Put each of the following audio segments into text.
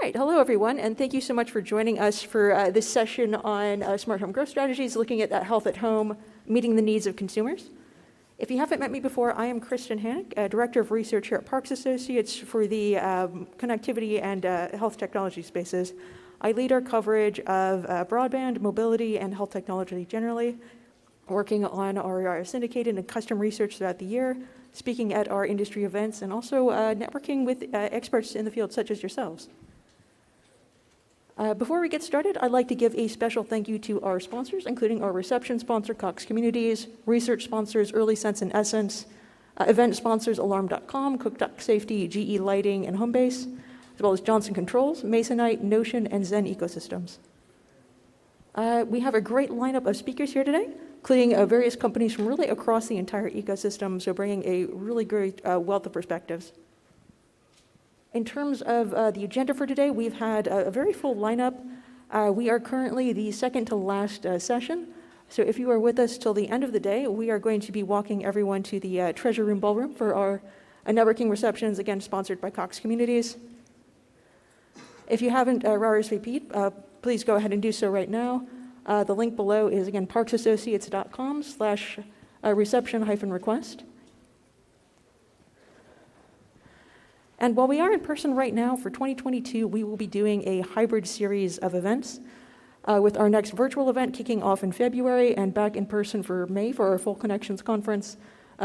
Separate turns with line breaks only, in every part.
right, hello everyone, and thank you so much for joining us for this session on smart home growth strategies, looking at health at home, meeting the needs of consumers. If you haven't met me before, I am Kristen Hanich, Director of Research here at Parks Associates for the connectivity and health technology spaces. I lead our coverage of broadband, mobility, and health technology generally, working on our syndicated and custom research throughout the year, speaking at our industry events, and also networking with experts in the field such as yourselves. Before we get started, I'd like to give a special thank you to our sponsors, including our reception sponsor, Cox Communities, research sponsors, Early Sense and Essence, event sponsors, Alarm.com, Cook Duck Safety, GE Lighting, and Homebase, as well as Johnson Controls, Masonite, Notion, and Zen Ecosystems. We have a great lineup of speakers here today, including various companies from really across the entire ecosystem, so bringing a really great wealth of perspectives. In terms of the agenda for today, we've had a very full lineup. We are currently the second to last session, so if you are with us till the end of the day, we are going to be walking everyone to the Treasure Room Ballroom for our networking receptions, again sponsored by Cox Communities. If you haven't RSVP'd, please go ahead and do so right now. The link below is, again, parksassociates.com/reception-request. And while we are in person right now, for 2022, we will be doing a hybrid series of events, with our next virtual event kicking off in February and back in person for May for our Full Connections Conference,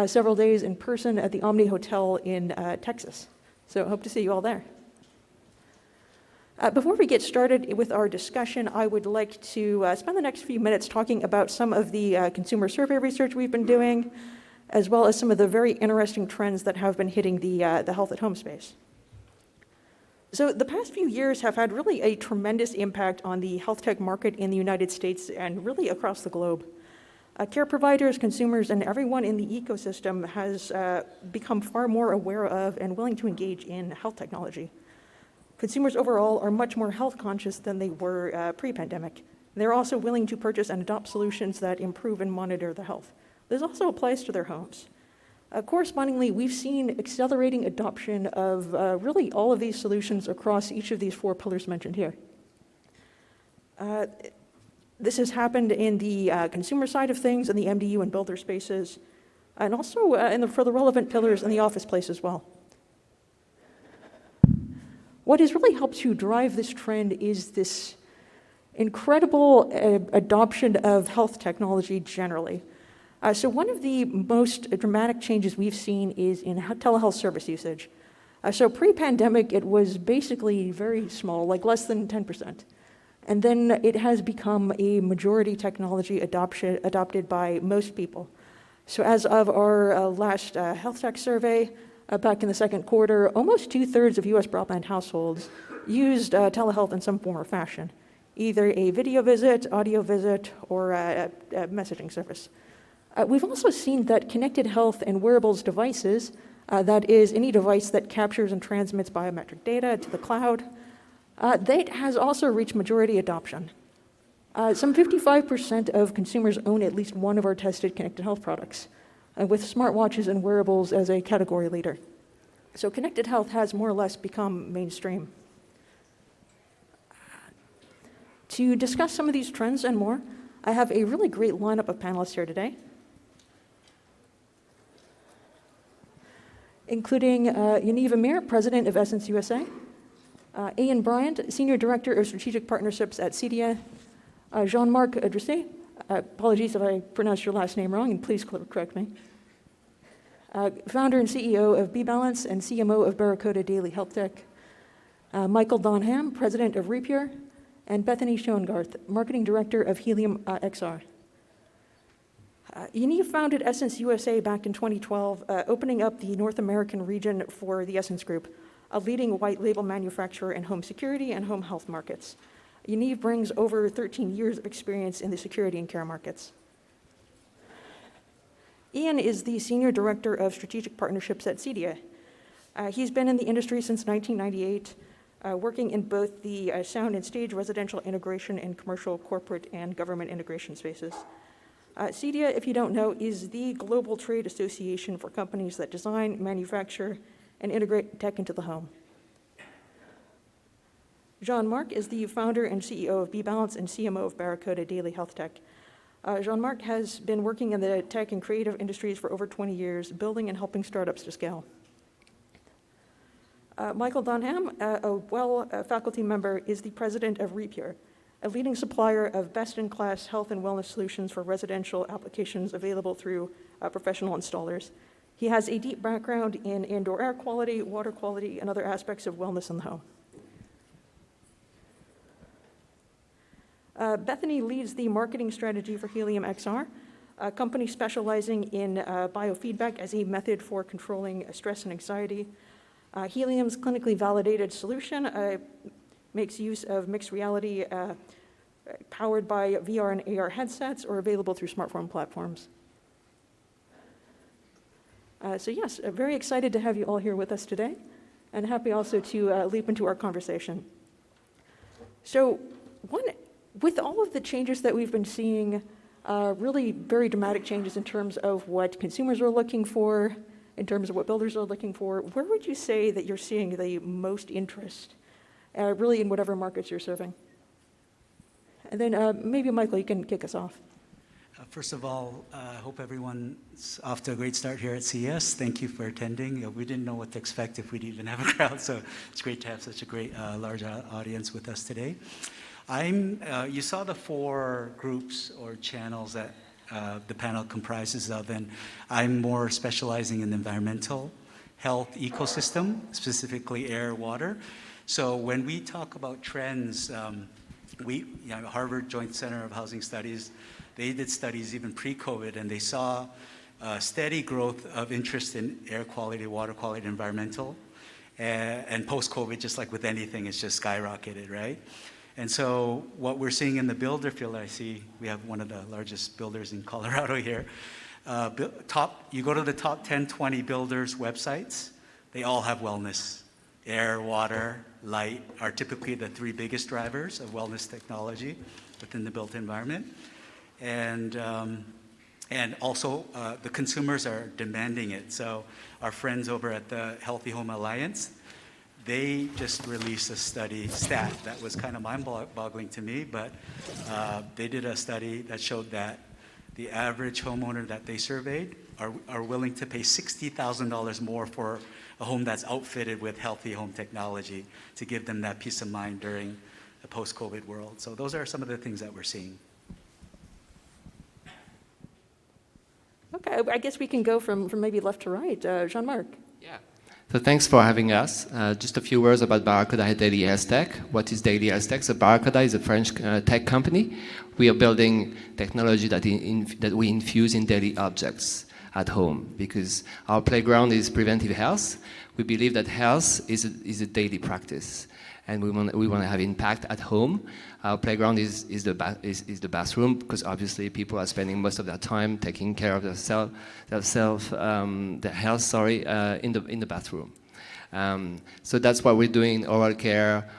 several days in person at the Omni Hotel in Texas. So I hope to see you all there. Before we get started with our discussion, I would like to spend the next few minutes talking about some of the consumer survey research we've been doing, as well as some of the very interesting trends that have been hitting the health at home space. So the past few years have had really a tremendous impact on the health tech market in the United States and really across the globe. Care providers, consumers, and everyone in the ecosystem has become far more aware of and willing to engage in health technology. Consumers overall are much more health conscious than they were pre-pandemic. They're also willing to purchase and adopt solutions that improve and monitor the health. This also applies to their homes. Correspondingly, we've seen accelerating adoption of really all of these solutions across each of these four pillars mentioned here. This has happened in the consumer side of things, in the MDU and builder spaces, and also for the relevant pillars in the office place as well. What has really helped to drive this trend is this incredible adoption of health technology generally. So one of the most dramatic changes we've seen is in telehealth service usage. So pre-pandemic, it was basically very small, like less than 10%. And then it has become a majority technology adopted by most people. So as of our last health tech survey, back in the second quarter, almost 2/3 of US broadband households used telehealth in some form or fashion, either a video visit, audio visit, or a messaging service. We've also seen that connected health and wearables devices, that is any device that captures and transmits biometric data to the cloud, that has also reached majority adoption. Some 55% of consumers own at least one of our tested connected health products, with smartwatches and wearables as a category leader. So connected health has more or less become mainstream. To discuss some of these trends and more, I have a really great lineup of panelists here today, including Yaniv Amir, President of Essence USA, Ian Bryant, Senior Director of Strategic Partnerships at CEDIA, Jean-Marc Druesne, apologies if I pronounced your last name wrong, and please correct me, Founder and CEO of Bblanace and CMO of Baracoda Daiily, Healthtech, Michael Donham, President of RePure, and Bethany Schoengarth, Marketing Director of Healium XR. Yaniv founded Essence USA back in 2012, opening up the North American region for the Essence Group, a leading white label manufacturer in home security and home health markets. Yaniv brings over 13 years of experience in the security and care markets. Ian is the Senior Director of Strategic Partnerships at CEDIA. He's been in the industry since 1998, working in both the sound and stage residential integration and commercial, corporate, and government integration spaces. CEDIA, if you don't know, is the global trade association for companies that design, manufacture, and integrate tech into the home. Jean-Marc is the founder and CEO of Bblanace and CMO of Baracoda Daily Healthtech. Jean-Marc has been working in the tech and creative industries for over 20 years, building and helping startups to scale. Michael Donham, a faculty member, is the president of RePure, a leading supplier of best-in-class health and wellness solutions for residential applications available through professional installers. He has a deep background in indoor air quality, water quality, and other aspects of wellness in the home. Bethany leads the marketing strategy for Healium XR, a company specializing in biofeedback as a method for controlling stress and anxiety. Healium's clinically validated solution makes use of mixed reality powered by VR and AR headsets or available through smartphone platforms. So yes, very excited to have you all here with us today, and happy also to leap into our conversation. So with all of the changes that we've been seeing, really very dramatic changes in terms of what consumers are looking for, in terms of what builders are looking for, where would you say that you're seeing the most interest, really in whatever markets you're serving? And then maybe, Michael, you can kick us off.
First of all, I hope everyone's off to a great start here at CES. Thank you for attending. We didn't know what to expect if we'd even have a crowd, so it's great to have such a great large audience with us today. You saw the 4 groups or channels that the panel comprises of, and I'm more specializing in the environmental health ecosystem, specifically air, water. So when we talk about trends, Harvard Joint Center of Housing Studies, they did studies even pre-COVID, and they saw steady growth of interest in air quality, water quality, environmental. And post-COVID, just like with anything, it's just skyrocketed, right? And so what we're seeing in the builder field, I see we have one of the largest builders in Colorado here. You go to the top 10, 20 builders' websites, they all have wellness. Air, water, light are typically the 3 biggest drivers of wellness technology within the built environment. And also the consumers are demanding it. So our friends over at the Healthy Home Alliance, they just released a stat that was kind of mind-boggling to me, but they did a study that showed that the average homeowner that they surveyed are willing to pay $60,000 more for a home that's outfitted with healthy home technology to give them that peace of mind during the post-COVID world. So those are some of the things that we're seeing.
Okay, I guess we can go from maybe left to right. Jean-Marc.
Yeah. So thanks for having us. Just a few words about Baracoda Daily Healthtech. What is Daily Healthtech? So Baracoda is a French tech company. We are building technology that we infuse in daily objects at home, because our playground is preventive health. We believe that health is a daily practice, and we want to have impact at home. Our playground is the bathroom, because obviously people are spending most of their time taking care of their health in the bathroom. So that's what we're doing in oral care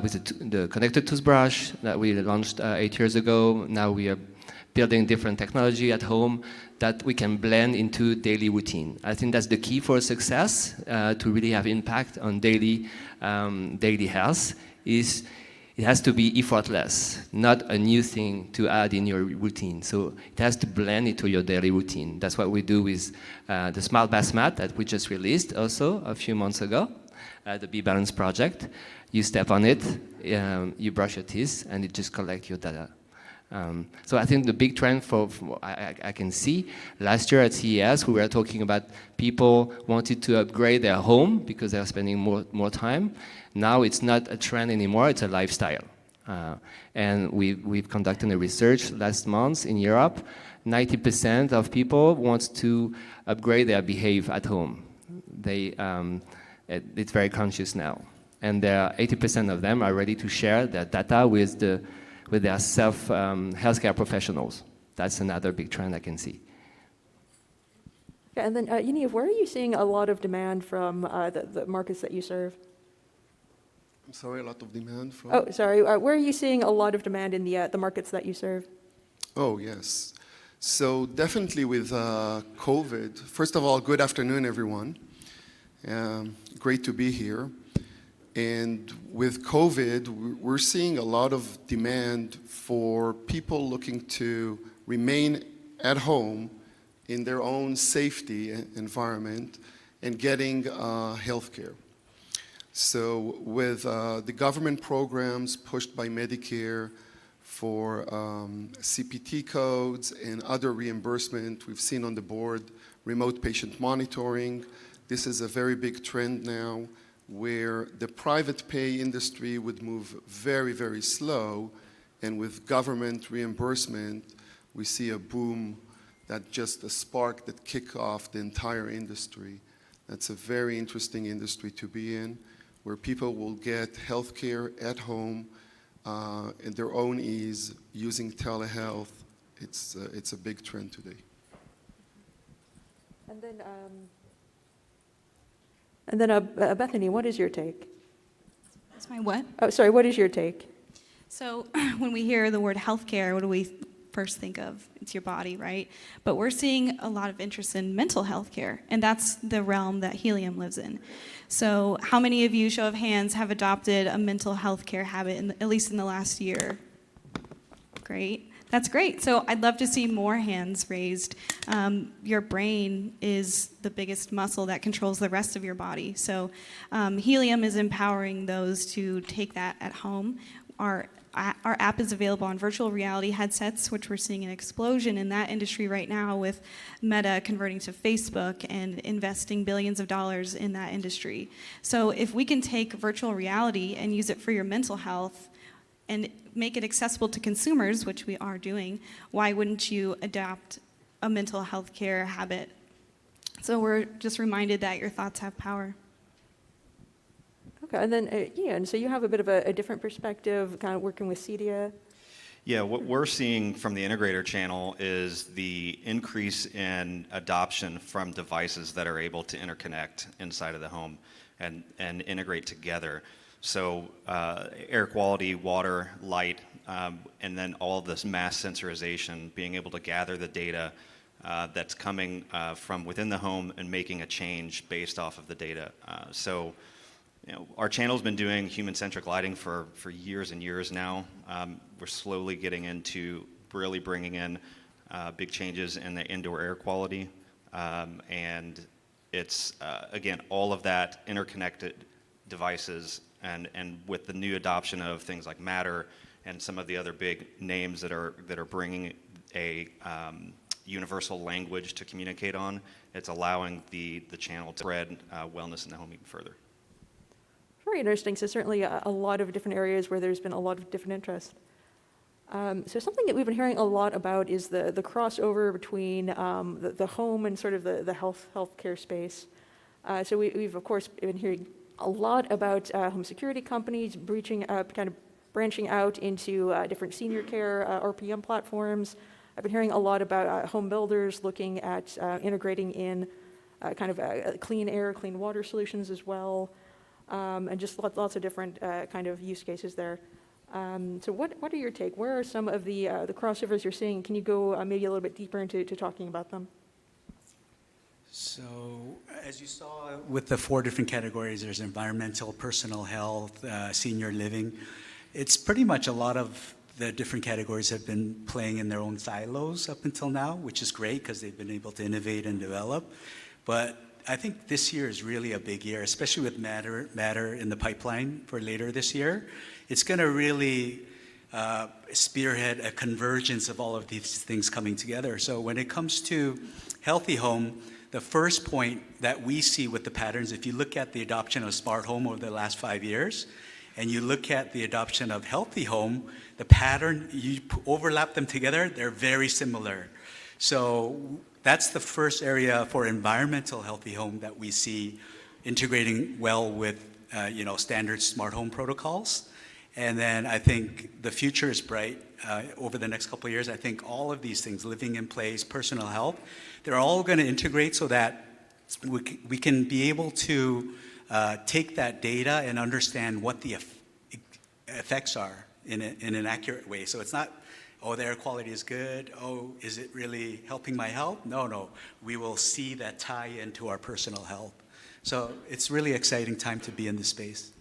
with the connected toothbrush that we launched 8 years ago. Now we are building different technology at home that we can blend into daily routine. I think that's the key for success, to really have impact on daily health. It has to be effortless, not a new thing to add in your routine. So it has to blend into your daily routine. That's what we do with the Smart Bath Mat that we just released also a few months ago, the Bblanace project. You step on it, you brush your teeth, and it just collects your data. So I think the big trend I can see, last year at CES, we were talking about people wanted to upgrade their home because they are spending more time. Now it's not a trend anymore, it's a lifestyle. And we've conducted a research last month in Europe. 90% of people want to upgrade their behavior at home. It's very conscious now. And 80% of them are ready to share their data with their healthcare professionals. That's another big trend I can see.
Yeah, and then Yaniv, where are you seeing a lot of demand from the markets that you serve?
I'm sorry, a lot of demand from?
Oh, sorry. Where are you seeing a lot of demand in the markets that you serve?
Oh, yes. So definitely with COVID. First of all, good afternoon, everyone. Great to be here. And with COVID, we're seeing a lot of demand for people looking to remain at home in their own safety environment and getting healthcare. So with the government programs pushed by Medicare for CPT codes and other reimbursement, we've seen on the board remote patient monitoring. This is a very big trend now where the private pay industry would move very, very slow, and with government reimbursement, we see a boom, that just a spark that kick off the entire industry. That's a very interesting industry to be in, where people will get healthcare at home at their own ease using telehealth. It's a big trend today.
And then, Bethany, what is your take?
That's my what?
Oh, sorry, what is your take?
So when we hear the word healthcare, what do we first think of? It's your body, right? But we're seeing a lot of interest in mental health care, and that's the realm that Healium lives in. So how many of you, show of hands, have adopted a mental health care habit, at least in the last year? Great. That's great. So I'd love to see more hands raised. Your brain is the biggest muscle that controls the rest of your body. So Healium is empowering those to take that at home. Our app is available on virtual reality headsets, which we're seeing an explosion in that industry right now with Meta converting to Facebook and investing billions of dollars in that industry. So if we can take virtual reality and use it for your mental health and make it accessible to consumers, which we are doing, why wouldn't you adopt a mental health care habit? So we're just reminded that your thoughts have power.
Okay, and then Ian, so you have a bit of a different perspective, kind of working with CEDIA.
Yeah, what we're seeing from the integrator channel is the increase in adoption from devices that are able to interconnect inside of the home and integrate together. So air quality, water, light, and then all of this mass sensorization, being able to gather the data that's coming from within the home and making a change based off of the data. So our channel's been doing human-centric lighting for years and years now. We're slowly getting into really bringing in big changes in the indoor air quality. And it's, again, all of that interconnected devices and with the new adoption of things like Matter and some of the other big names that are bringing a universal language to communicate on, it's allowing the channel to spread wellness in the home even further.
Very interesting. So certainly a lot of different areas where there's been a lot of different interest. So something that we've been hearing a lot about is the crossover between the home and sort of the healthcare space. So we've of course been hearing a lot about home security companies branching out into different senior care RPM platforms. I've been hearing a lot about home builders looking at integrating in clean air, clean water solutions as well, and just lots of different kind of use cases there. So what are your take? Where are some of the crossovers you're seeing? Can you go maybe a little bit deeper into talking about them?
So, as you saw with the 4 different categories, there's environmental, personal health, senior living. It's pretty much a lot of the different categories have been playing in their own silos up until now, which is great because they've been able to innovate and develop. But I think this year is really a big year, especially with Matter in the pipeline for later this year. It's going to really spearhead a convergence of all of these things coming together. So when it comes to healthy home, the first point that we see with the patterns, if you look at the adoption of smart home over the last 5 years, and you look at the adoption of healthy home, the pattern, you overlap them together, they're very similar. So that's the first area for environmental healthy home that we see integrating well with standard smart home protocols. And then I think the future is bright. Over the next couple of years, I think all of these things, living in place, personal health, they're all going to integrate so that we can be able to take that data and understand what the effects are in an accurate way. So it's not, oh, the air quality is good. Oh, is it really helping my health? No. We will see that tie into our personal health. So it's really exciting time to be in this space.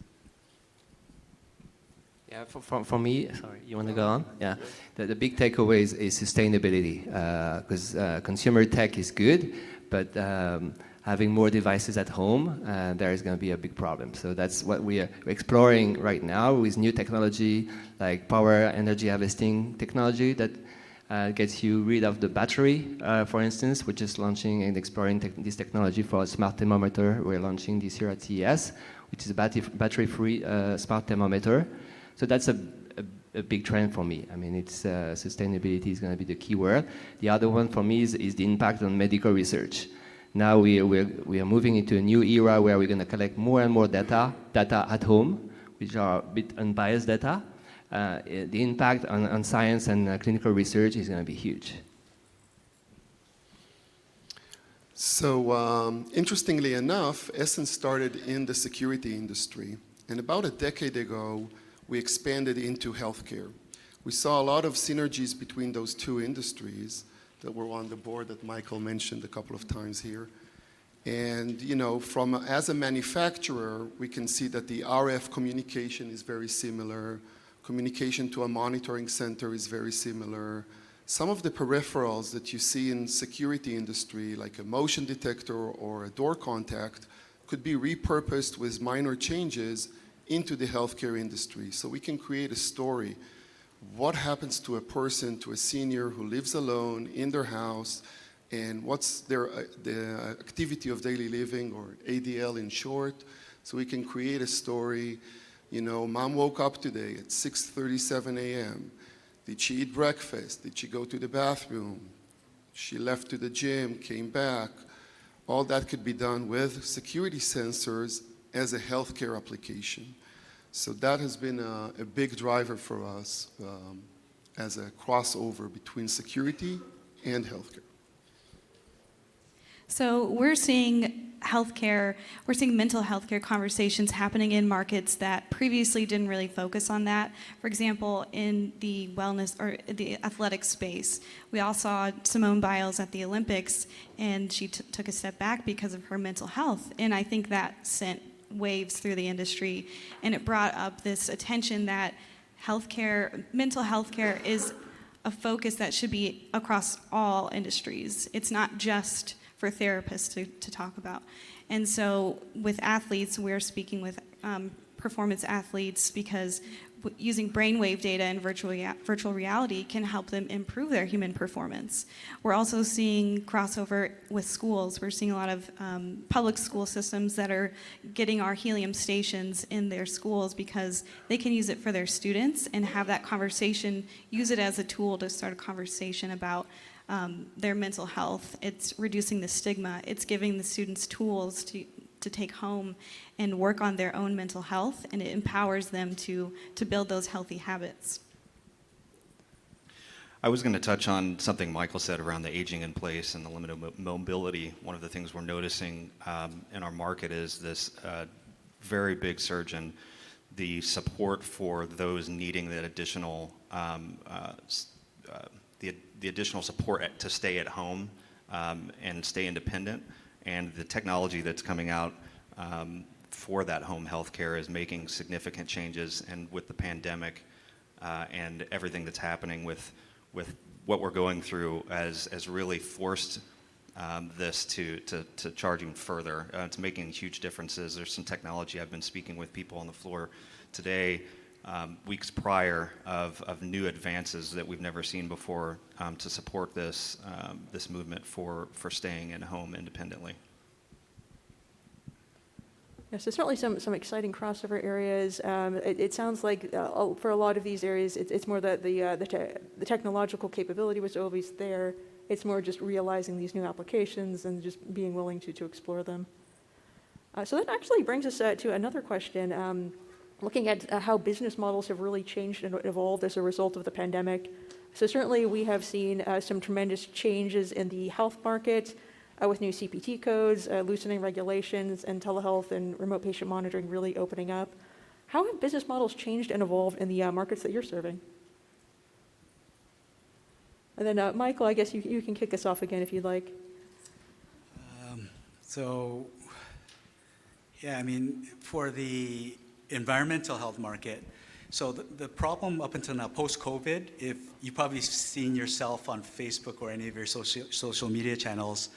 Yeah, for me, sorry, you want to go on? Yeah, the big takeaway is sustainability, because consumer tech is good, but having more devices at home, there is going to be a big problem. So that's what we are exploring right now with new technology like power energy harvesting technology that gets you rid of the battery, for instance. We're just launching and exploring this technology for a smart thermometer. We're launching this year at CES, which is a battery-free smart thermometer. So that's a big trend for me. I mean, it's sustainability is going to be the key word. The other one for me is the impact on medical research. Now we are moving into a new era where we're going to collect more and more data at home, which are a bit unbiased data. The impact on science and clinical research is going to be huge.
So interestingly enough, Essence started in the security industry. And about a decade ago, we expanded into healthcare. We saw a lot of synergies between those two industries that were on the board that Michael mentioned a couple of times here. And as a manufacturer, we can see that the RF communication is very similar. Communication to a monitoring center is very similar. Some of the peripherals that you see in security industry, like a motion detector or a door contact, could be repurposed with minor changes into the healthcare industry. So we can create a story. What happens to a person, to a senior who lives alone in their house, and what's the activity of daily living, or ADL in short. So we can create a story. Mom woke up today at 6:37 a.m. Did she eat breakfast? Did she go to the bathroom? She left to the gym, came back. All that could be done with security sensors as a healthcare application. So that has been a big driver for us as a crossover between security and healthcare.
So we're seeing mental health care conversations happening in markets that previously didn't really focus on that. For example, in the wellness or the athletic space, we all saw Simone Biles at the Olympics, and she took a step back because of her mental health. And I think that sent waves through the industry, and it brought up this attention that mental health care is a focus that should be across all industries. It's not just for therapists to talk about. And so with athletes, we're speaking with performance athletes because using brainwave data and virtual reality can help them improve their human performance. We're also seeing crossover with schools. We're seeing a lot of public school systems that are getting our Healium stations in their schools because they can use it for their students and have that conversation, use it as a tool to start a conversation about their mental health. It's reducing the stigma. It's giving the students tools to take home and work on their own mental health, and it empowers them to build those healthy habits.
I was going to touch on something Michael said around the aging in place and the limited mobility. One of the things we're noticing in our market is this very big surge in the support for those needing that additional the additional support to stay at home and stay independent. And the technology that's coming out for that home health care is making significant changes. And with the pandemic and everything that's happening with what we're going through has really forced this to charge even further. It's making huge differences. There's some technology. I've been speaking with people on the floor today, weeks prior, of new advances that we've never seen before to support this movement for staying at home independently.
Yes, there's certainly some exciting crossover areas. It sounds like for a lot of these areas, it's more that the technological capability was always there. It's more just realizing these new applications and just being willing to explore them. So that actually brings us to another question. Looking at how business models have really changed and evolved as a result of the pandemic. So certainly we have seen some tremendous changes in the health market with new CPT codes, loosening regulations, and telehealth and remote patient monitoring really opening up. How have business models changed and evolved in the markets that you're serving? And then Michael, I guess you can kick us off again if you'd like.
Yeah, I mean, for the environmental health market, So the problem up until now, post-COVID, if you've probably seen yourself on Facebook or any of your social media channels,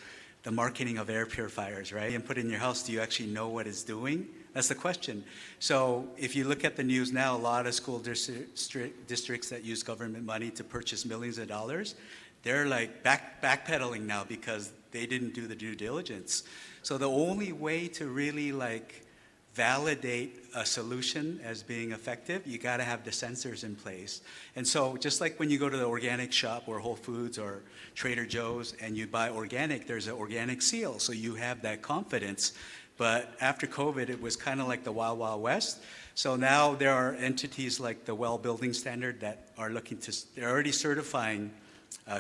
the marketing of air purifiers, right? And put in your house, do you actually know what it's doing? That's the question. So if you look at the news now, a lot of school districts that use government money to purchase millions of dollars, they're like backpedaling now because they didn't do the due diligence. So the only way to really like validate a solution as being effective, you got to have the sensors in place. And so just like when you go to the organic shop or Whole Foods or Trader Joe's and you buy organic, there's an organic seal, so you have that confidence. But after COVID, it was kind of like the Wild Wild West. So now there are entities like the Well Building Standard that are looking to, they're already certifying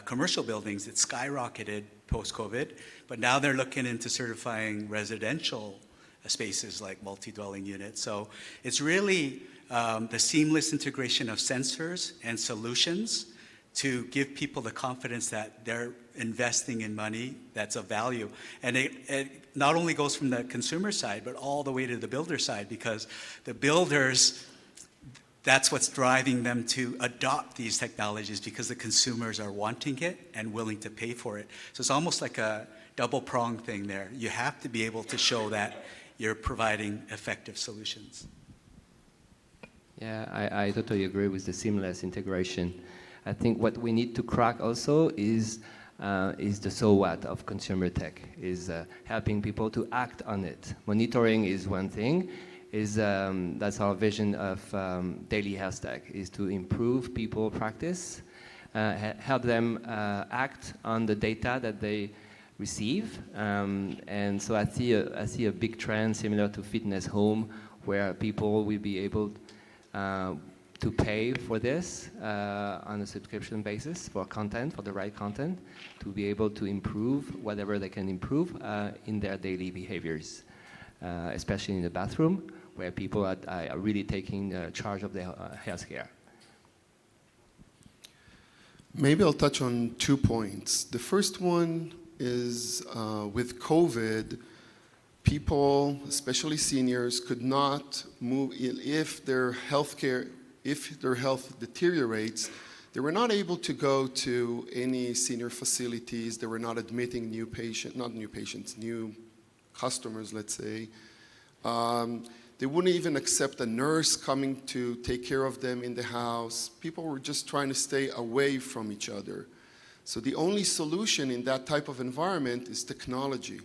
commercial buildings. It skyrocketed post-COVID, but now they're looking into certifying residential spaces like multi-dwelling units. So it's really the seamless integration of sensors and solutions to give people the confidence that they're investing in money that's of value. And it not only goes from the consumer side, but all the way to the builder side, because the builders, that's what's driving them to adopt these technologies, because the consumers are wanting it and willing to pay for it. So it's almost like a double-pronged thing there. You have to be able to show that you're providing effective solutions.
Yeah, I totally agree with the seamless integration. I think what we need to crack also is the so what of consumer tech, is helping people to act on it. Monitoring is one thing, that's our vision of Daily Healthtech, is to improve people practice, help them act on the data that they receive, and so I see a big trend similar to fitness home, where people will be able to pay for this on a subscription basis for content, for the right content, to be able to improve whatever they can improve in their daily behaviors, especially in the bathroom, where people are really taking charge of their healthcare.
Maybe I'll touch on 2 points. The first one is with COVID, people, especially seniors, could not move if their health deteriorates. They were not able to go to any senior facilities. They were not admitting new customers, let's say. They wouldn't even accept a nurse coming to take care of them in the house. People were just trying to stay away from each other. So the only solution in that type of environment is technology.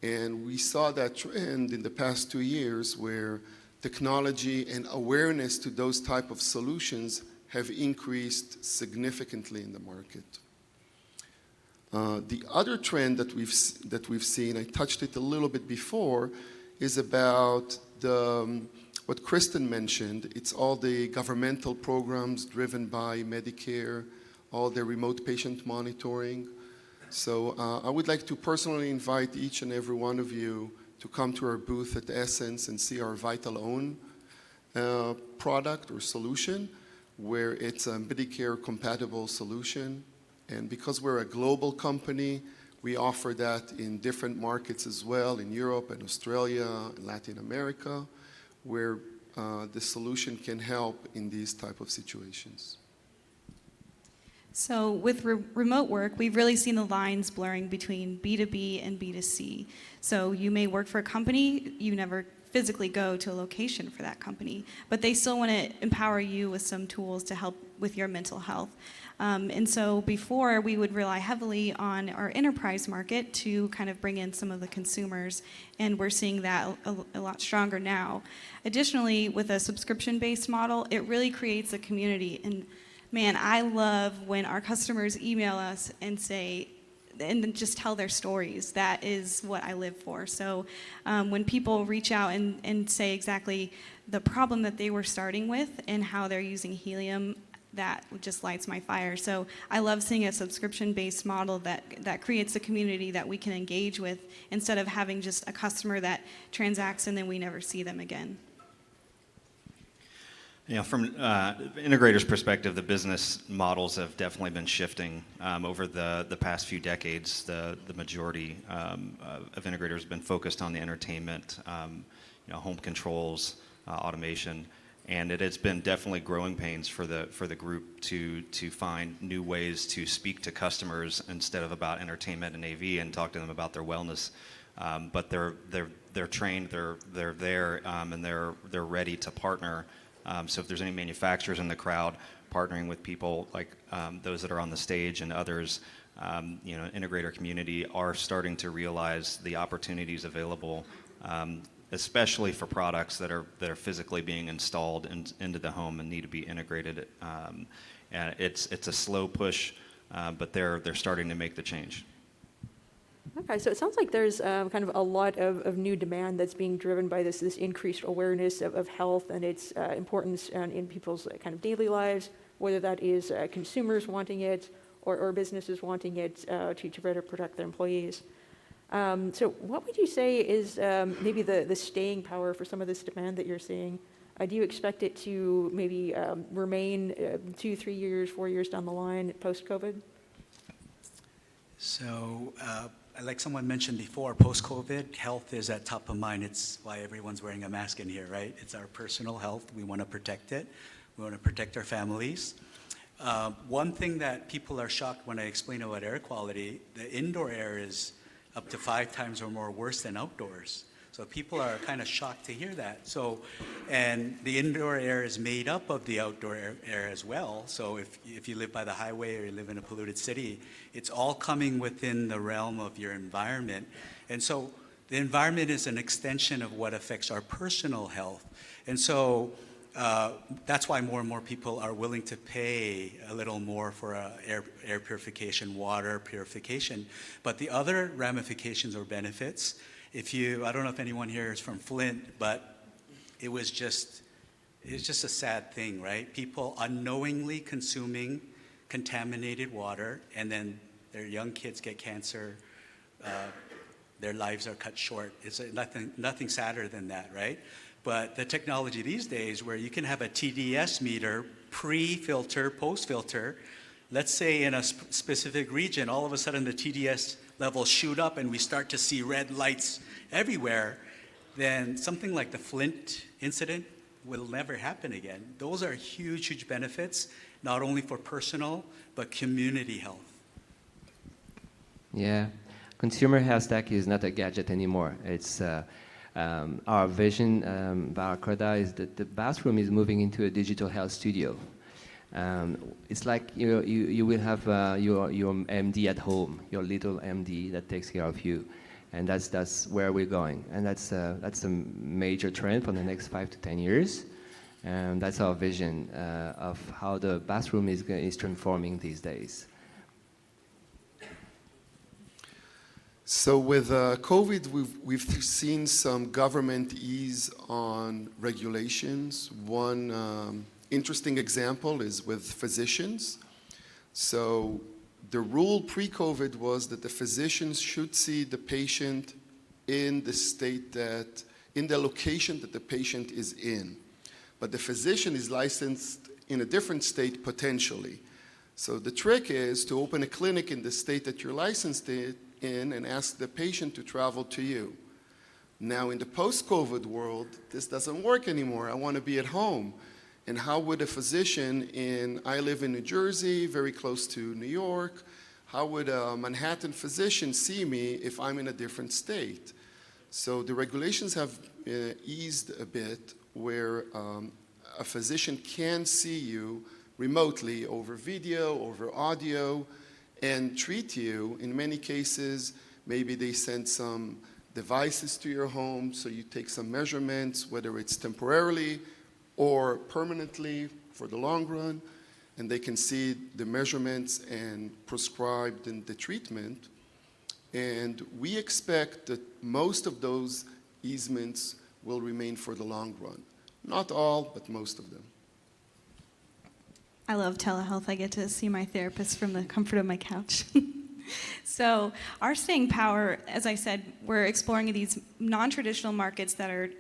And we saw that trend in the past 2 years, where technology and awareness to those type of solutions have increased significantly in the market. The other trend that we've seen, I touched it a little bit before, is about what Kristen mentioned. It's all the governmental programs driven by Medicare, all the remote patient monitoring. So I would like to personally invite each and every one of you to come to our booth at Essence and see our Vital Own product or solution, where it's a Medicare compatible solution. And because we're a global company, we offer that in different markets as well, in Europe and Australia and Latin America, where the solution can help in these type of situations.
So with remote work, we've really seen the lines blurring between B2B and B2C. So you may work for a company, you never physically go to a location for that company, but they still want to empower you with some tools to help with your mental health. And so before, we would rely heavily on our enterprise market to kind of bring in some of the consumers, and we're seeing that a lot stronger now. Additionally, with a subscription-based model, it really creates a community. And man, I love when our customers email us and say, and just tell their stories. That is what I live for. So when people reach out and say exactly the problem that they were starting with and how they're using Healium, that just lights my fire. So I love seeing a subscription-based model that creates a community that we can engage with, instead of having just a customer that transacts and then we never see them again.
You know, from integrators' perspective, the business models have definitely been shifting over the past few decades. The majority of integrators have been focused on the entertainment, home controls, automation, And it has been definitely growing pains for the group to find new ways to speak to customers instead of about entertainment and AV and talk to them about their wellness. But they're trained, they're there, and they're ready to partner. So if there's any manufacturers in the crowd partnering with people like those that are on the stage and others, integrator community are starting to realize the opportunities available, especially for products that are physically being installed into the home and need to be integrated. And it's a slow push, but they're starting to make the change.
Okay, so it sounds like there's kind of a lot of new demand that's being driven by this increased awareness of health and its importance in people's kind of daily lives, whether that is consumers wanting it or businesses wanting it to better protect their employees. So what would you say is maybe the staying power for some of this demand that you're seeing? Do you expect it to maybe remain 2, 3 years, 4 years down the line post-COVID?
So, like someone mentioned before, post-COVID, health is at top of mind. It's why everyone's wearing a mask in here, right? It's our personal health. We want to protect it. We want to protect our families. One thing that people are shocked when I explain about air quality, the indoor air is up to 5 times or more worse than outdoors. So people are kind of shocked to hear that. So, and the indoor air is made up of the outdoor air as well. So if you live by the highway or you live in a polluted city, it's all coming within the realm of your environment. And so the environment is an extension of what affects our personal health. And so that's why more and more people are willing to pay a little more for air purification, water purification. But the other ramifications or benefits, I don't know if anyone here is from Flint, but it was just a sad thing, right? People unknowingly consuming contaminated water, and then their young kids get cancer, their lives are cut short. It's nothing sadder than that, right? But the technology these days where you can have a TDS meter, pre-filter, post-filter, let's say in a specific region, all of a sudden the TDS levels shoot up and we start to see red lights everywhere, then something like the Flint incident will never happen again. Those are huge, huge benefits, not only for personal, but community health.
Yeah, consumer health tech is not a gadget anymore. It's our vision, Baracoda, is that the bathroom is moving into a digital health studio. It's like you will have your MD at home, your little MD that takes care of you, and that's where we're going, and that's a major trend for the next 5 to 10 years, and that's our vision of how the bathroom is transforming these days.
So with COVID, we've seen some government ease on regulations. One interesting example is with physicians. So the rule pre-COVID was that the physicians should see the patient in the location that the patient is in. But the physician is licensed in a different state potentially. So the trick is to open a clinic in the state that you're licensed in and ask the patient to travel to you. Now in the post-COVID world, this doesn't work anymore. I want to be at home. And how would a physician I live in New Jersey, very close to New York, how would a Manhattan physician see me if I'm in a different state? So the regulations have eased a bit where a physician can see you remotely over video, over audio, and treat you. In many cases, maybe they send some devices to your home, so you take some measurements, whether it's temporarily or permanently for the long run, and they can see the measurements and prescribe the treatment. And we expect that most of those easements will remain for the long run. Not all, but most of them.
I love telehealth. I get to see my therapist from the comfort of my couch. So our staying power, as I said, we're exploring these non-traditional markets that are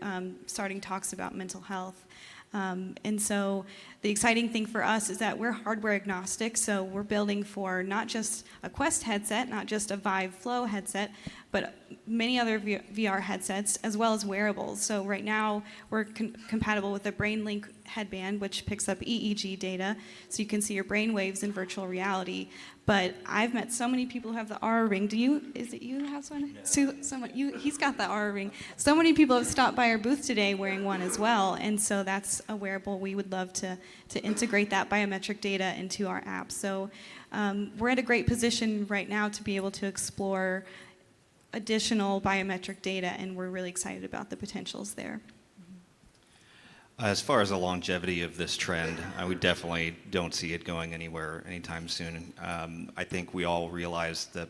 starting talks about mental health. And so the exciting thing for us is that we're hardware agnostic, so we're building for not just a Quest headset, not just a Vive Flow headset, but many other VR headsets, as well as wearables. So right now, we're compatible with the BrainLink headband, which picks up EEG data, so you can see your brain waves in virtual reality. But I've met so many people who have the Aura Ring. Is it you who have one? No. He's got the Aura Ring. So many people have stopped by our booth today wearing one as well, and so that's a wearable. We would love to integrate that biometric data into our app. So we're at a great position right now to be able to explore additional biometric data, and we're really excited about the potentials there.
As far as the longevity of this trend, we definitely don't see it going anywhere anytime soon. I think we all realize that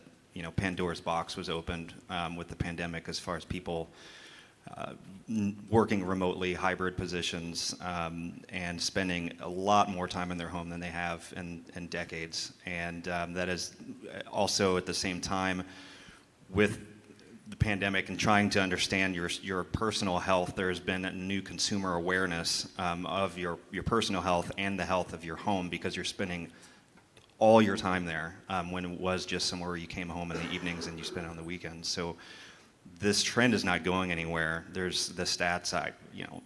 Pandora's box was opened with the pandemic as far as people working remotely, hybrid positions, and spending a lot more time in their home than they have in decades. And that is also at the same time with the pandemic and trying to understand your personal health, there's been a new consumer awareness of your personal health and the health of your home, because you're spending all your time there when it was just somewhere you came home in the evenings and you spent it on the weekends. So this trend is not going anywhere. There's the stats,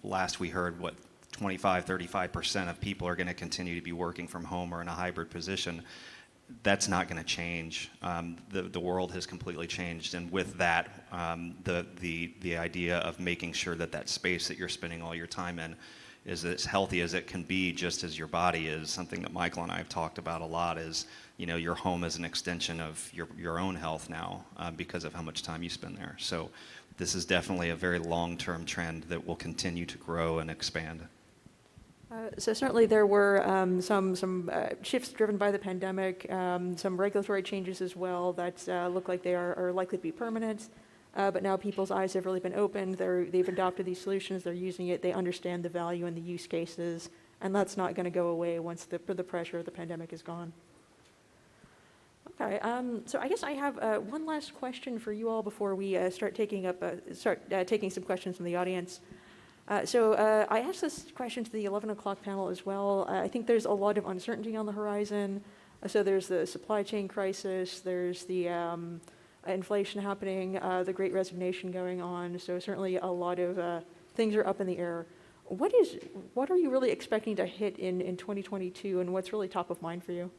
last we heard, 35% of people are going to continue to be working from home or in a hybrid position. That's not going to change. The world has completely changed, and with that, the idea of making sure that space that you're spending all your time in is as healthy as it can be, just as your body is, something that Michael and I have talked about a lot. Is your home is an extension of your own health now because of how much time you spend there. So this is definitely a very long-term trend that will continue to grow and expand.
So certainly there were some shifts driven by the pandemic, some regulatory changes as well that look like they are likely to be permanent. But now people's eyes have really been opened. They've adopted these solutions. They're using it. They understand the value and the use cases. And that's not going to go away once the pressure of the pandemic is gone. Okay, so I guess I have one last question for you all before we start taking some questions from the audience. So I asked this question to the 11 o'clock panel as well. I think there's a lot of uncertainty on the horizon. So there's the supply chain crisis, there's the inflation happening, the Great Resignation going on. So certainly a lot of things are up in the air. What are you really expecting to hit in 2022, and what's really top of mind for you?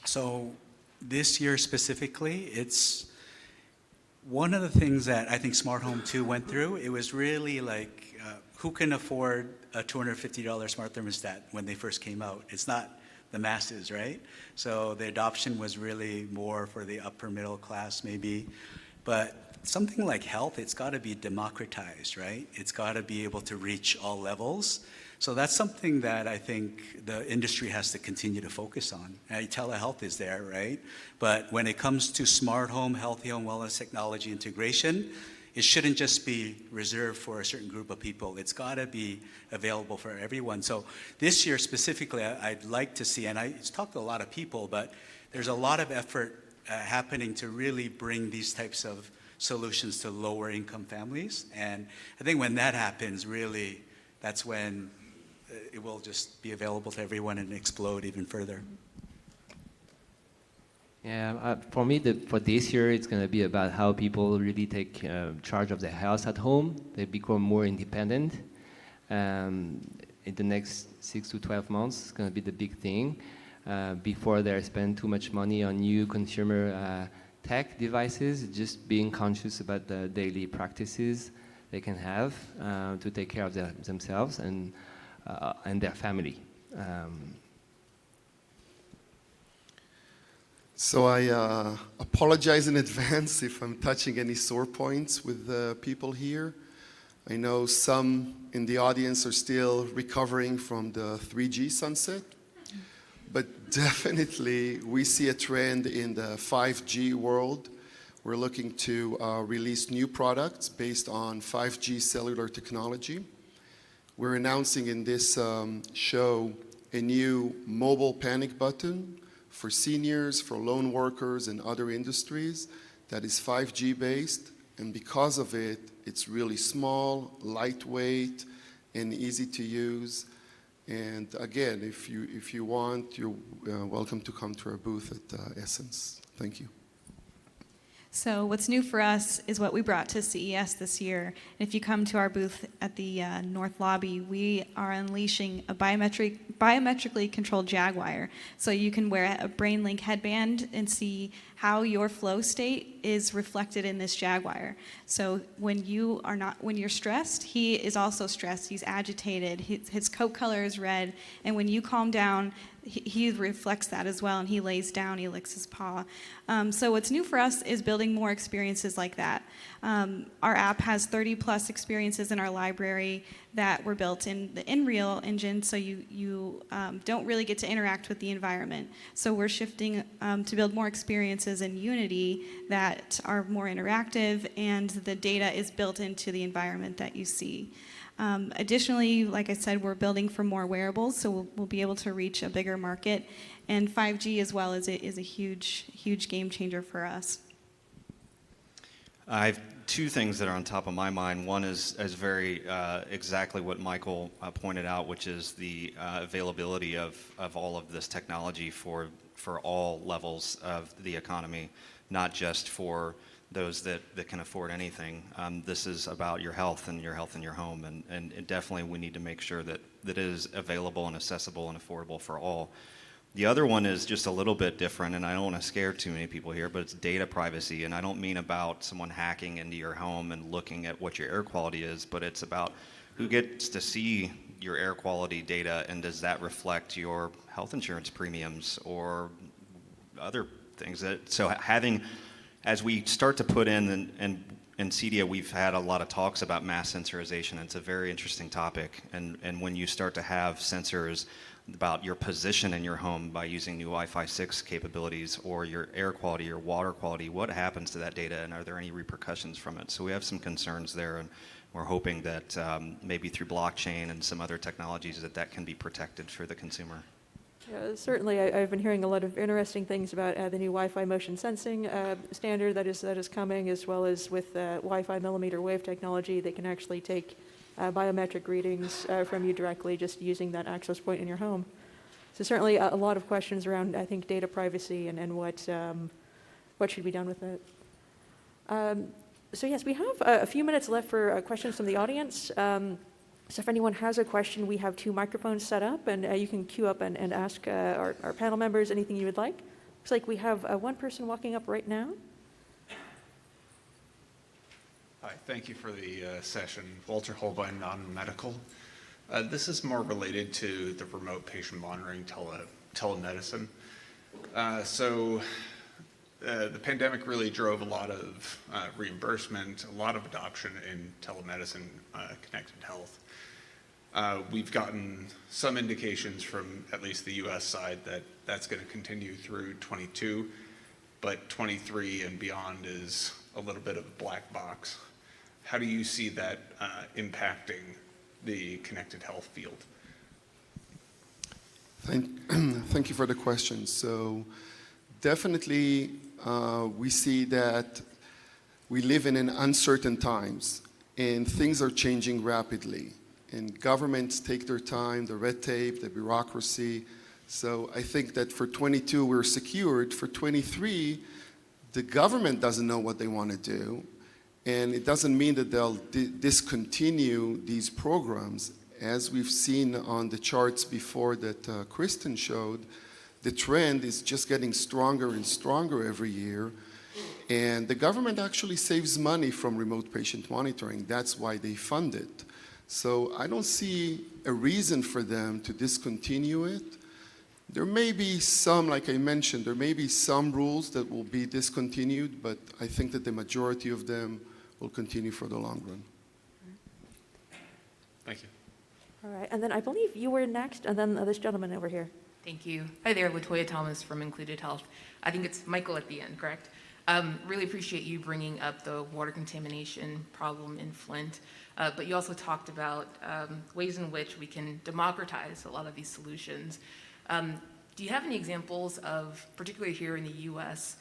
So this year specifically, it's one of the things that I think Smart Home 2 went through. It was really like, who can afford a $250 smart thermostat when they first came out? It's not the masses, right? So the adoption was really more for the upper middle class maybe. But something like health, it's got to be democratized, right? It's got to be able to reach all levels. So that's something that I think the industry has to continue to focus on. Telehealth is there, right? But when it comes to smart home, healthy home wellness technology integration, it shouldn't just be reserved for a certain group of people. It's got to be available for everyone. So this year specifically, I'd like to see, and I talked to a lot of people, but there's a lot of effort happening to really bring these types of solutions to lower income families. And I think when that happens, really, that's when it will just be available to everyone and explode even further.
Yeah, for me, for this year, it's going to be about how people really take charge of their health at home. They become more independent. In the next 6 to 12 months, it's going to be the big thing. Before they spend too much money on new consumer tech devices, just being conscious about the daily practices they can have to take care of themselves and their family.
So I apologize in advance if I'm touching any sore points with the people here. I know some in the audience are still recovering from the 3G sunset, but definitely we see a trend in the 5G world. We're looking to release new products based on 5G cellular technology. We're announcing in this show a new mobile panic button for seniors, for lone workers, and other industries that is 5G based. And because of it, it's really small, lightweight, and easy to use. And again, if you want, you're welcome to come to our booth at Essence. Thank you.
So what's new for us is what we brought to CES this year. And if you come to our booth at the North Lobby, we are unleashing a biometrically controlled Jaguar. So you can wear a BrainLink headband and see how your flow state is reflected in this Jaguar. So when you're stressed, he is also stressed. He's agitated. His coat color is red. And when you calm down, he reflects that as well, and he lays down, he licks his paw. So what's new for us is building more experiences like that. Our app has 30 plus experiences in our library that were built in the Unreal Engine, so you don't really get to interact with the environment. So we're shifting to build more experiences in Unity that are more interactive, and the data is built into the environment that you see. Additionally, like I said, we're building for more wearables, so we'll be able to reach a bigger market. And 5G as well is a huge game changer for us.
I have two things that are on top of my mind. One is very exactly what Michael pointed out, which is the availability of all of this technology for all levels of the economy, not just for those that can afford anything. This is about your health in your home, and definitely we need to make sure that it is available and accessible and affordable for all. The other one is just a little bit different, and I don't want to scare too many people here, but it's data privacy. And I don't mean about someone hacking into your home and looking at what your air quality is, but it's about who gets to see your air quality data, and does that reflect your health insurance premiums or other things. So having, as we start to put in CEDIA, we've had a lot of talks about mass sensorization. It's a very interesting topic. And when you start to have sensors about your position in your home by using new Wi-Fi 6 capabilities, or your air quality, your water quality, what happens to that data, and are there any repercussions from it? So we have some concerns there, and we're hoping that maybe through blockchain and some other technologies that can be protected for the consumer.
Yeah, certainly, I've been hearing a lot of interesting things about the new Wi-Fi motion sensing standard that is coming, as well as with Wi-Fi millimeter wave technology. They can actually take biometric readings from you directly just using that access point in your home. So certainly a lot of questions around, I think, data privacy and what should be done with it. So yes, we have a few minutes left for questions from the audience. So if anyone has a question, we have 2 microphones set up, and you can queue up and ask our panel members anything you would like. Looks like we have one person walking up right now.
Hi, thank you for the session. Walter Holbein, non-medical. This is more related to the remote patient monitoring telemedicine. So the pandemic really drove a lot of reimbursement, a lot of adoption in telemedicine, connected health. We've gotten some indications from at least the US side that that's going to continue through 22, but 23 and beyond is a little bit of a black box. How do you see that impacting the connected health field?
Thank you for the question. So definitely we see that we live in uncertain times, and things are changing rapidly. And governments take their time, the red tape, the bureaucracy. So I think that for 22 we're secured. For 23, the government doesn't know what they want to do. And it doesn't mean that they'll discontinue these programs. As we've seen on the charts before that Kristen showed, the trend is just getting stronger and stronger every year. And the government actually saves money from remote patient monitoring. That's why they fund it. So I don't see a reason for them to discontinue it. There may be some, like I mentioned, there may be some rules that will be discontinued, but I think that the majority of them will continue for the long run.
Thank you.
All right, and then I believe you were next, and then this gentleman over here.
Thank you. Hi there, Latoya Thomas from Included Health. I think it's Michael at the end, correct? Really appreciate you bringing up the water contamination problem in Flint, but you also talked about ways in which we can democratize a lot of these solutions. Do you have any examples of, particularly here in the US,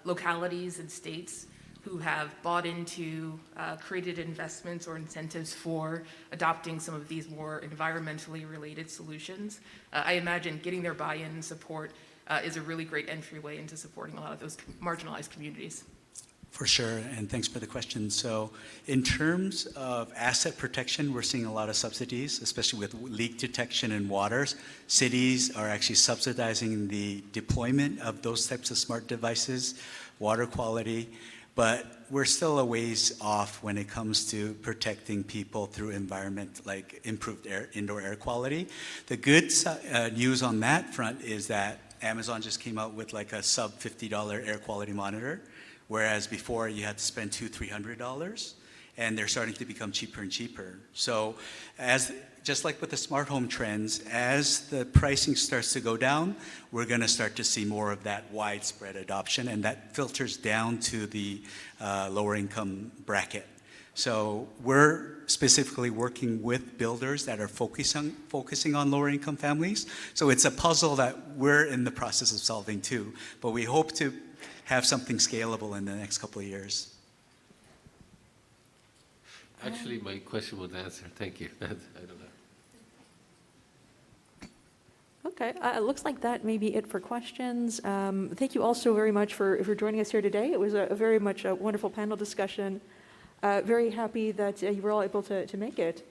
localities and states who have bought into, created investments or incentives for adopting some of these more environmentally related solutions. I imagine getting their buy-in and support is a really great entryway into supporting a lot of those marginalized communities.
For sure, and thanks for the question. So in terms of asset protection, we're seeing a lot of subsidies, especially with leak detection in waters. Cities are actually subsidizing the deployment of those types of smart devices, water quality, but we're still a ways off when it comes to protecting people through environment, like improved indoor air quality. The good news on that front is that Amazon just came out with like a sub $50 air quality monitor, whereas before you had to spend $200-300, and they're starting to become cheaper and cheaper. So just like with the smart home trends, as the pricing starts to go down, we're gonna start to see more of that widespread adoption, and that filters down to the lower income bracket. So we're specifically working with builders that are focusing on lower income families. So it's a puzzle that we're in the process of solving too, but we hope to have something scalable in the next couple of years.
Actually, my question was answered. Thank you. I don't know.
Okay, it looks like that may be it for questions. Thank you also very much for joining us here today. It was a very much a wonderful panel discussion. Very happy that you were all able to make it.